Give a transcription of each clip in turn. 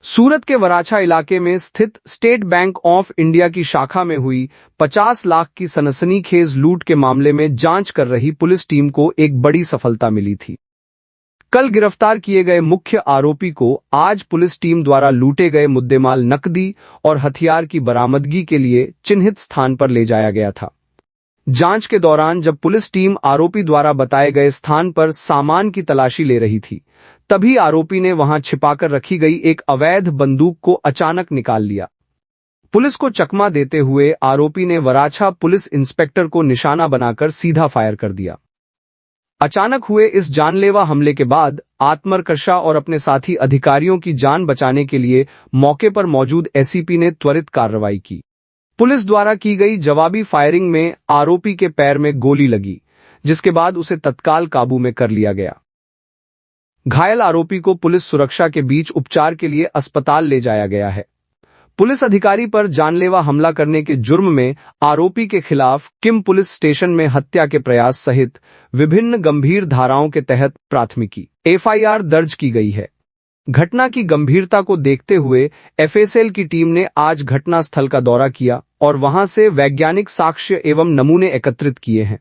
सूरत के वराछा इलाके में स्थित स्टेट बैंक ऑफ इंडिया की शाखा में हुई 50 लाख की सनसनीखेज लूट के मामले में जांच कर रही पुलिस टीम को एक बड़ी सफलता मिली थी। कल गिरफ्तार किए गए मुख्य आरोपी को आज पुलिस टीम द्वारा लूटे गए मुद्देमाल नकदी और हथियार की बरामदगी के लिए चिन्हित स्थान पर ले जाया गया था। जांच के दौरान जब पुलिस टीम आरोपी द्वारा बताए गए स्थान पर सामान की तलाशी ले रही थी, तभी आरोपी ने वहां छिपाकर रखी गई एक अवैध बंदूक को अचानक निकाल लिया। पुलिस को चकमा देते हुए आरोपी ने वराछा पुलिस इंस्पेक्टर को निशाना बनाकर सीधा फायर कर दिया। अचानक हुए इस जानलेवा हमले के बाद आत्मरक्षा और अपने साथी अधिकारियों की जान बचाने के लिए मौके पर मौजूद एसीपी ने त्वरित कार्रवाई की। पुलिस द्वारा की गई जवाबी फायरिंग में आरोपी के पैर में गोली लगी, जिसके बाद उसे तत्काल काबू में कर लिया गया। घायल आरोपी को पुलिस सुरक्षा के बीच उपचार के लिए अस्पताल ले जाया गया है। पुलिस अधिकारी पर जानलेवा हमला करने के जुर्म में आरोपी के खिलाफ किम पुलिस स्टेशन में हत्या के प्रयास सहित विभिन्न गंभीर धाराओं के तहत प्राथमिकी एफआईआर दर्ज की गई है। घटना की गंभीरता को देखते हुए एफएसएल की टीम ने आज घटनास्थल का दौरा किया और वहां से वैज्ञानिक साक्ष्य एवं नमूने एकत्रित किए हैं।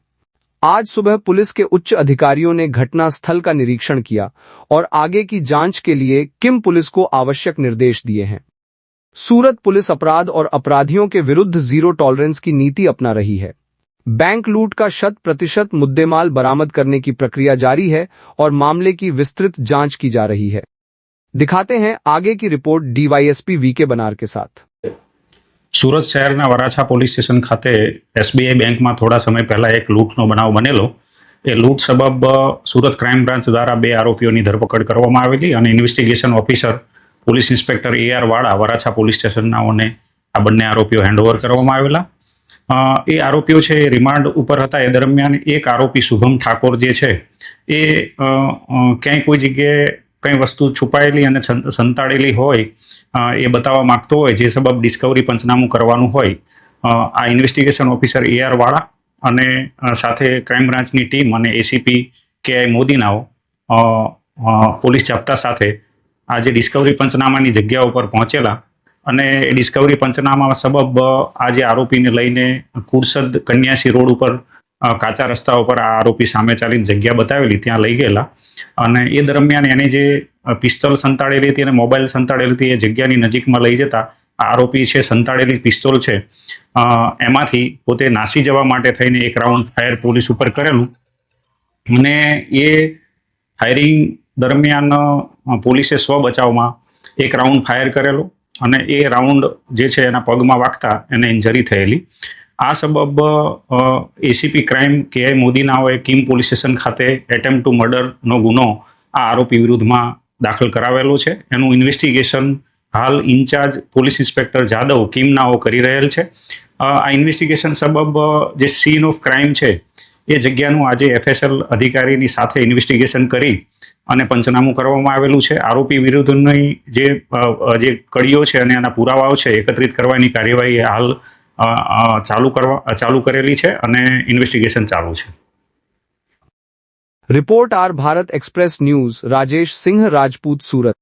आज सुबह पुलिस के उच्च अधिकारियों ने घटनास्थल का निरीक्षण किया और आगे की जांच के लिए किम पुलिस को आवश्यक निर्देश दिए हैं। सूरत पुलिस अपराध और अपराधियों के विरुद्ध जीरो टॉलरेंस की नीति अपना रही है। बैंक लूट का 100% मुद्देमाल बरामद करने की प्रक्रिया जारी है और मामले की विस्तृत जांच की जा रही है। दिखाते हैं आगे की रिपोर्ट डीवाईएसपी वीके बनार के साथ। सूरत शहरना वराछा पोलीस स्टेशन खाते एसबीआई बैंक में थोड़ा समय पहला एक लूटनो बनाव बनेलो। ए लूट सबब सूरत क्राइम ब्रांच द्वारा 2 आरोपीओनी धरपकड़ करवामां आवेली अने investigation officer police inspector A R Vada Varachha police स्टेशननाओने आ बंने आरोपीओ हेन्डओवर करवामां आवेला। ए आरोपीओ छे रिमांड उपर हता। ए दरमियान एक आरोपी शुभम ठाकोर जे छे ए क्यांय कोई जग्याए कई वस्तु छुपायेली अने संताड़ेली होय ए बतावा मागतो होय, जे सबब डिस्कवरी पंचनामું करवानुं होय आ इन्वेस्टिगेशन ऑफिसर एआर वाड़ा अने साथे क्राइम ब्रांचनी टीम अने एसीपी केआई मोदीनाओ पोलीस जाप्ता साथे आज डिस्कवरी पंचनामानी जग्या पर पहोंचेला अने डिस्कवरी पंचनामा सबब आज आरोपीने लईने कुरसद कन्यासी रोड पर काचा रस्ता पर आरोपी सामे चालीने जग्या बतावेली त्यां लई गયેલા અને એ દરમિયાન એને જે પિસ્તોલ સંતાડેલી હતી અને મોબાઈલ સંતાડેલી હતી એ જગ્યાની નજીકમાં લઈ જતા આરોપી છે સંતાડેલી પિસ્તોલ છે એમાંથી પોતે નાસી જવા માટે થઈને એક રાઉન્ડ ફાયર પોલીસ ઉપર કરેલું અને એ ફાયરિંગ દરમિયાન પોલીસે સ્વ બચાવમાં એક રાઉન્ડ ફાયર કરેલો અને એ રાઉન્ડ જે છે એના પગમાં વાગતા એને ઇન્જરી થયેલી। आ सबब एसीपी क्राइम केआई मोदीनाओए किम पोलीस स्टेशन खाते एटेम्प्ट टू मर्डरनो गुनो आ आरोपी विरुद्ध में दाखल करावेलो छे। एनु इन्वेस्टिगेशन हाल इंचार्ज पोलीस इंस्पेक्टर जादव किमनाओ करी रहेल छे। आ इन्वेस्टिगेशन सबब जे सीन ऑफ क्राइम छे ए जग्यानुं आजे एफएसएल अधिकारीनी साथे इन्वेस्टिगेशन करी अने पंचनामું करवामां आवेલું છે। आरोपी विरुद्धनी जे कड़ीओ छे अने एना पुरावाओ छे एकत्रित करवानी कार्यवाही हाल चालू करेली छे अने इन्वेस्टिगेशन चालू छे। Reporter Bharat express news Rajesh Singh Rajput सूरत।